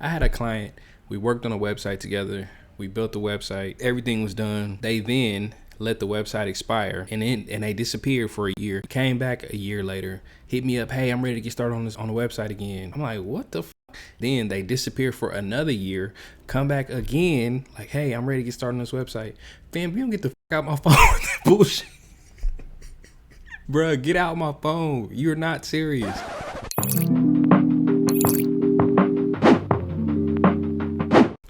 I had a client, we worked on a website together. We built the website, everything was done. They then let the website expire and they disappeared for a year. Came back a year later, hit me up, hey, I'm ready to get started on the website again. I'm like, what the f? Then they disappear for another year, come back again, like, hey, I'm ready to get started on this website. Fam, you don't get the f out my phone with that bullshit. Bruh, get out my phone. You're not serious.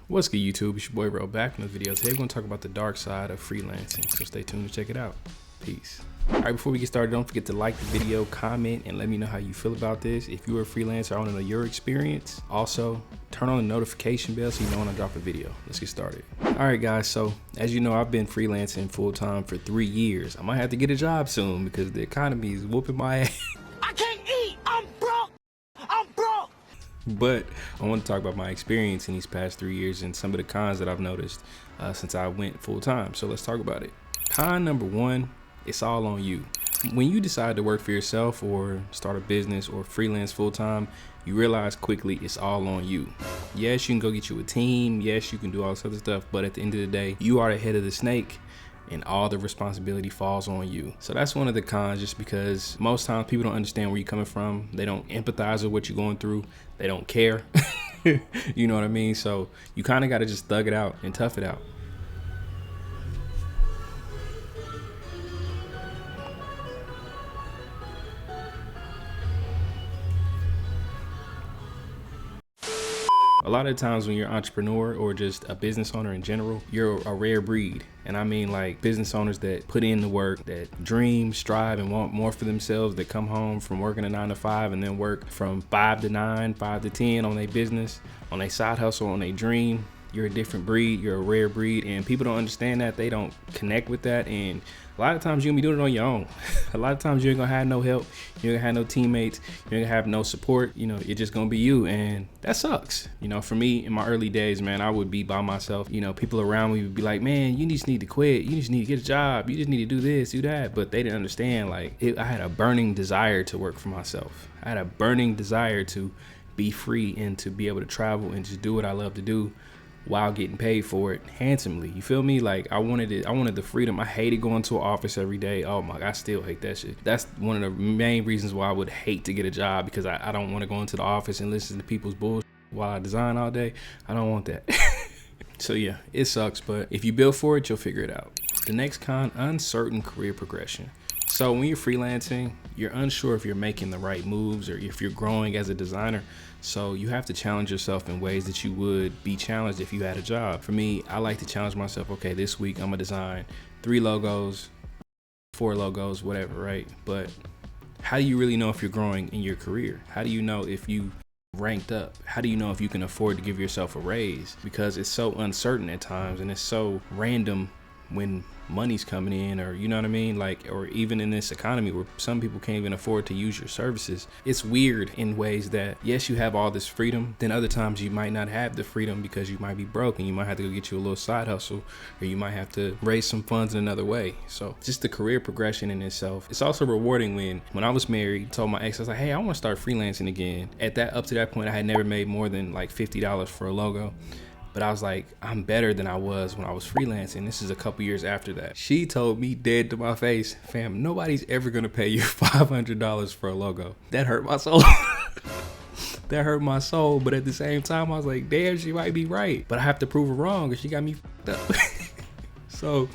What's good, YouTube? It's your boy Ro back in the video. Today we're going to talk about the dark side of freelancing, so stay tuned to check it out. Peace. All right, before we get started, don't forget to like the video, comment, and let me know how you feel about this. If you're a freelancer, I want to know your experience. Also, turn on the notification bell so you know when I drop a video. Let's get started. All right, guys, so as you know, I've been freelancing full-time for 3 years. I might have to get a job soon because the economy is whooping my ass. I can't eat. I'm broke. I'm broke. But I want to talk about my experience in these past 3 years and some of the cons that I've noticed since I went full-time. So let's talk about it. Con number one, it's all on you. When you decide to work for yourself or start a business or freelance full-time, you realize quickly it's all on you. Yes, you can go get you a team. Yes, you can do all this other stuff. But at the end of the day, you are the head of the snake and all the responsibility falls on you. So that's one of the cons, just because most times people don't understand where you're coming from. They don't empathize with what you're going through. They don't care. You know what I mean? So you kind of got to just thug it out and tough it out. A lot of times when you're an entrepreneur or just a business owner in general, you're a rare breed. And I mean like business owners that put in the work, that dream, strive, and want more for themselves, that come home from working a 9 to 5 and then work from 5 to 9, 5 to 10 on their business, on their side hustle, on their dream. You're a different breed, you're a rare breed, and people don't understand that. They don't connect with that, and a lot of times you're gonna be doing it on your own. A lot of times you ain't gonna have no help, you ain't gonna have no teammates, you ain't gonna have no support. You know, it's just gonna be you, and that sucks. You know, for me, in my early days, man, I would be by myself. You know, people around me would be like, man, you just need to quit, you just need to get a job, you just need to do this, do that. But they didn't understand, like, I had a burning desire to work for myself. I had a burning desire to be free and to be able to travel and just do what I love to do while getting paid for it handsomely. You feel me? Like, I wanted it. I wanted the freedom. I hated going to an office every day. Oh my God, I still hate that shit. That's one of the main reasons why I would hate to get a job, because I don't want to go into the office and listen to people's bullshit while I design all day. I don't want that. So yeah, it sucks, but if you build for it, you'll figure it out. The next con, uncertain career progression. So when you're freelancing, you're unsure if you're making the right moves or if you're growing as a designer. So you have to challenge yourself in ways that you would be challenged if you had a job. For me, I like to challenge myself. Okay, this week I'm gonna design 3 logos, 4 logos, whatever, right? But how do you really know if you're growing in your career? How do you know if you ranked up? How do you know if you can afford to give yourself a raise? Because it's so uncertain at times, and it's so random when money's coming in, or you know what I mean, like, or even in this economy where some people can't even afford to use your services. It's weird in ways that, yes, you have all this freedom, then other times you might not have the freedom because you might be broke and you might have to go get you a little side hustle, or you might have to raise some funds in another way. So just the career progression in itself. It's also rewarding. When I was married, I told my ex, I was like, hey, I want to start freelancing again. Up to that point, I had never made more than like $50 for a logo. But I was like, I'm better than I was when I was freelancing. This is a couple years after that. She told me dead to my face, fam, nobody's ever gonna pay you $500 for a logo. That hurt my soul. That hurt my soul. But at the same time, I was like, damn, she might be right. But I have to prove her wrong because she got me f***ed up. So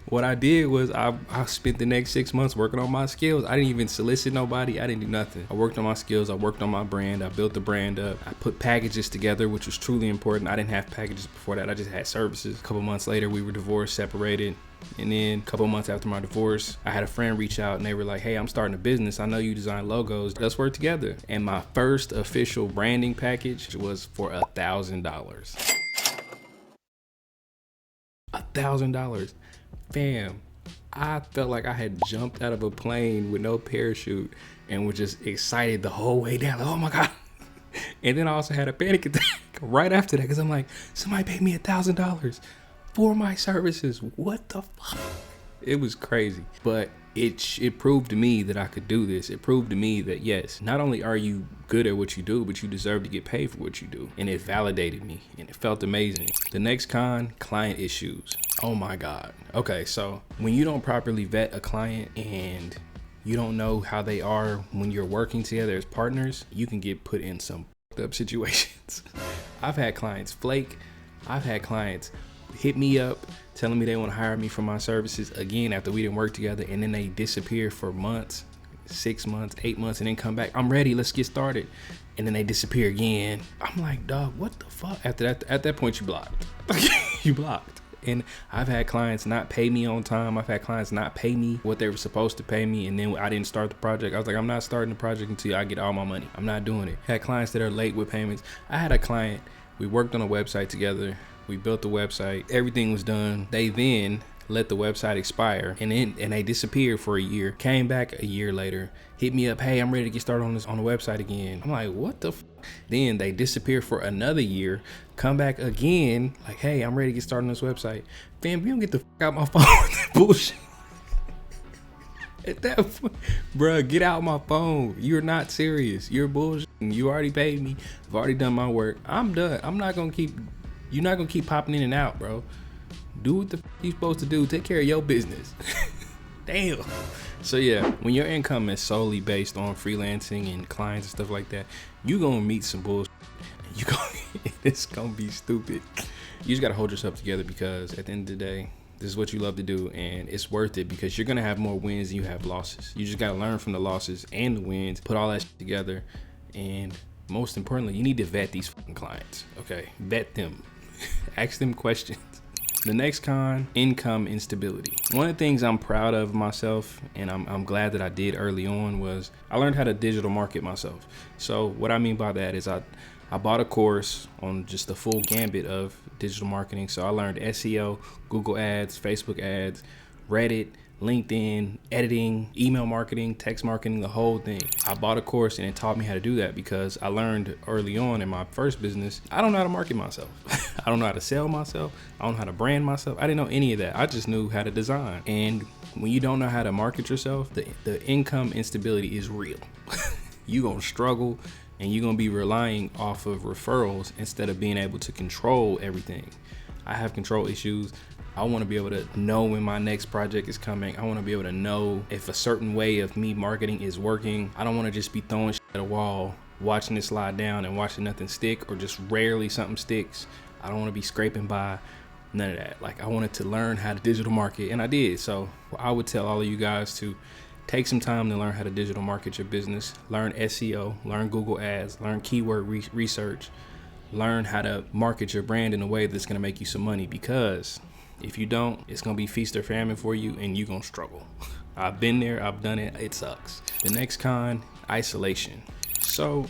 what I did was I spent the next 6 months working on my skills. I didn't even solicit nobody. I didn't do nothing. I worked on my skills. I worked on my brand. I built the brand up. I put packages together, which was truly important. I didn't have packages before that. I just had services. A couple months later, we were divorced, separated. And then a couple months after my divorce, I had a friend reach out and they were like, hey, I'm starting a business. I know you design logos. Let's work together. And my first official branding package was for $1,000. $1,000. Fam, I felt like I had jumped out of a plane with no parachute and was just excited the whole way down. Like, oh my God. And then I also had a panic attack right after that because I'm like, somebody paid me $1,000 for my services. What the fuck? It was crazy. But it proved to me that I could do this. It proved to me that yes, not only are you good at what you do, but you deserve to get paid for what you do. And it validated me and it felt amazing. The next con, client issues. Oh my God. Okay, so when you don't properly vet a client and you don't know how they are when you're working together as partners, you can get put in some up situations. I've had clients flake. I've had clients hit me up telling me they want to hire me for my services again after we didn't work together, and then they disappear for months, 6 months, 8 months, and then come back. I'm ready, let's get started. And then they disappear again. I'm like, dog, what the fuck? After that, at that point, you blocked. You blocked. And I've had clients not pay me on time. I've had clients not pay me what they were supposed to pay me, and then I didn't start the project. I was like, I'm not starting the project until I get all my money. I'm not doing it. Had clients that are late with payments. I had a client, we worked on a website together. We built the website. Everything was done. They then let the website expire, and they disappeared for a year. Came back a year later, hit me up, hey, I'm ready to get started on the website again. I'm like, what the f? Then they disappear for another year, come back again, like, hey, I'm ready to get started on this website. Fam, you don't get the f out my phone with that bullshit. At that point, bruh, get out my phone. You're not serious. You're bullshit. You already paid me. I've already done my work. I'm done. You're not gonna keep popping in and out, bro. Do what the f you supposed to do. Take care of your business. Damn. So yeah, when your income is solely based on freelancing and clients and stuff like that, you gonna meet some bullshit. It's gonna be stupid. You just gotta hold yourself together, because at the end of the day, this is what you love to do, and it's worth it because you're gonna have more wins than you have losses. You just gotta learn from the losses and the wins, put all that shit together, and most importantly, you need to vet these fucking clients. Okay, vet them. Ask them questions. The next con, income instability. One of the things I'm proud of myself, and I'm glad that I did early on, was I learned how to digital market myself. So what I mean by that is I bought a course on just the full gambit of digital marketing. So I learned SEO, Google ads, Facebook ads, Reddit, LinkedIn, editing, email marketing, text marketing, the whole thing. I bought a course and it taught me how to do that, because I learned early on in my first business, I don't know how to market myself. I don't know how to sell myself. I don't know how to brand myself. I didn't know any of that. I just knew how to design. And when you don't know how to market yourself, the income instability is real. You're gonna struggle, and you're gonna be relying off of referrals instead of being able to control everything. I have control issues. I want to be able to know when my next project is coming. I want to be able to know if a certain way of me marketing is working. I don't want to just be throwing shit at a wall, watching it slide down and watching nothing stick, or just rarely something sticks. I don't want to be scraping by, none of that. Like, I wanted to learn how to digital market, and I did. So I would tell all of you guys to take some time to learn how to digital market your business. Learn SEO, learn Google ads, learn keyword research, learn how to market your brand in a way that's going to make you some money, because if you don't, it's gonna be feast or famine for you, and you're gonna struggle. I've been there, I've done it, it sucks. The next con, isolation. So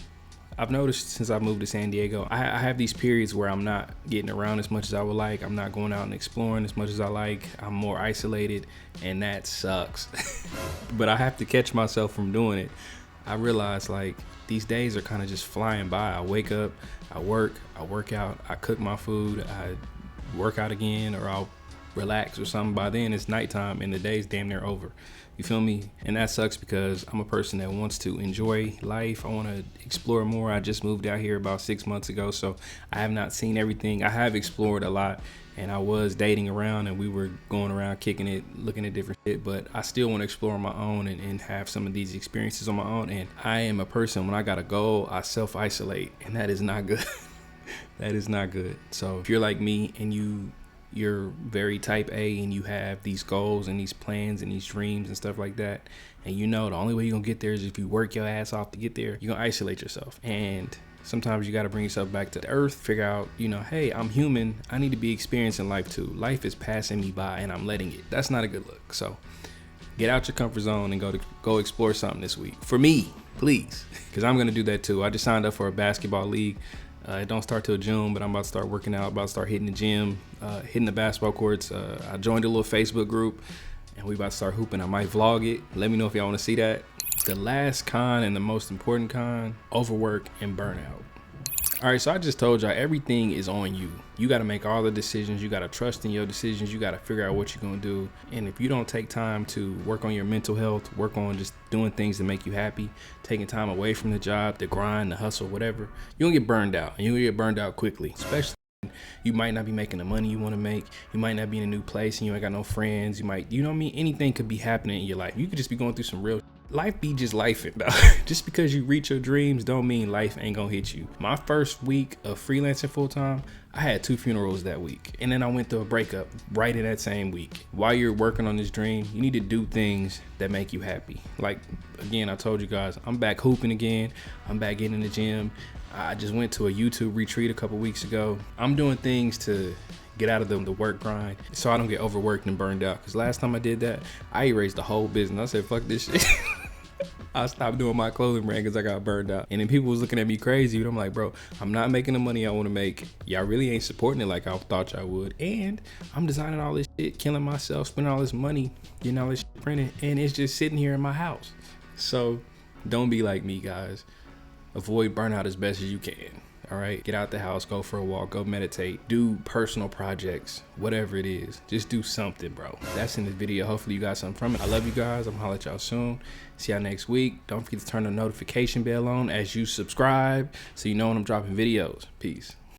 I've noticed since I moved to San Diego, I have these periods where I'm not getting around as much as I would like. I'm not going out and exploring as much as I like. I'm more isolated, and that sucks. But I have to catch myself from doing it. I realize, like, these days are kind of just flying by. I wake up, I work out, I cook my food, I work out again, or I'll relax or something. By then it's nighttime and the day's damn near over. You feel me? And that sucks, because I'm a person that wants to enjoy life. I want to explore more. I just moved out here about 6 months ago, so I have not seen everything. I have explored a lot, and I was dating around, and we were going around kicking it, looking at different shit, but I still want to explore on my own and have some of these experiences on my own. And I am a person, when I got a goal, I self-isolate, and that is not good. That is not good. So if you're like me and you're very type A, and you have these goals and these plans and these dreams and stuff like that, and you know the only way you're gonna get there is if you work your ass off to get there, you're gonna isolate yourself. And sometimes you got to bring yourself back to the earth, figure out, hey, I'm human. I need to be experiencing life too. Life is passing me by and I'm letting it. That's not a good look. So get out your comfort zone and go explore something this week. For me, please, because I'm gonna do that too. I just signed up for a basketball league. It don't start till June, but I'm about to start working out, about to start hitting the gym, hitting the basketball courts. I joined a little Facebook group, and we about to start hooping. I might vlog it. Let me know if y'all want to see that. The last con, and the most important con, overwork and burnout. All right, so I just told y'all everything is on you. You got to make all the decisions. You got to trust in your decisions. You got to figure out what you're going to do. And if you don't take time to work on your mental health, work on just doing things that make you happy, taking time away from the job, the grind, the hustle, whatever, you're going to get burned out. And you're going to get burned out quickly, especially you might not be making the money you want to make. You might not be in a new place and you ain't got no friends. You might, you know what I mean? Anything could be happening in your life. You could just be going through some real life be just lifing, dog. Just because you reach your dreams don't mean life ain't gonna hit you. My first week of freelancing full time, I had 2 funerals that week. And then I went through a breakup right in that same week. While you're working on this dream, you need to do things that make you happy. Like, again, I told you guys, I'm back hooping again. I'm back getting in the gym. I just went to a YouTube retreat a couple weeks ago. I'm doing things to get out of the work grind so I don't get overworked and burned out. Because last time I did that, I erased the whole business. I said, fuck this shit. I stopped doing my clothing brand because I got burned out. And then people was looking at me crazy. But I'm like, bro, I'm not making the money I want to make. Y'all really ain't supporting it like I thought y'all would. And I'm designing all this shit, killing myself, spending all this money, getting all this shit printed. And it's just sitting here in my house. So don't be like me, guys. Avoid burnout as best as you can. All right, get out the house, go for a walk, go meditate, do personal projects, whatever it is. Just do something, bro. That's in this video. Hopefully you got something from it. I love you guys. I'm gonna holler at y'all soon. See y'all next week. Don't forget to turn the notification bell on as you subscribe so you know when I'm dropping videos. Peace.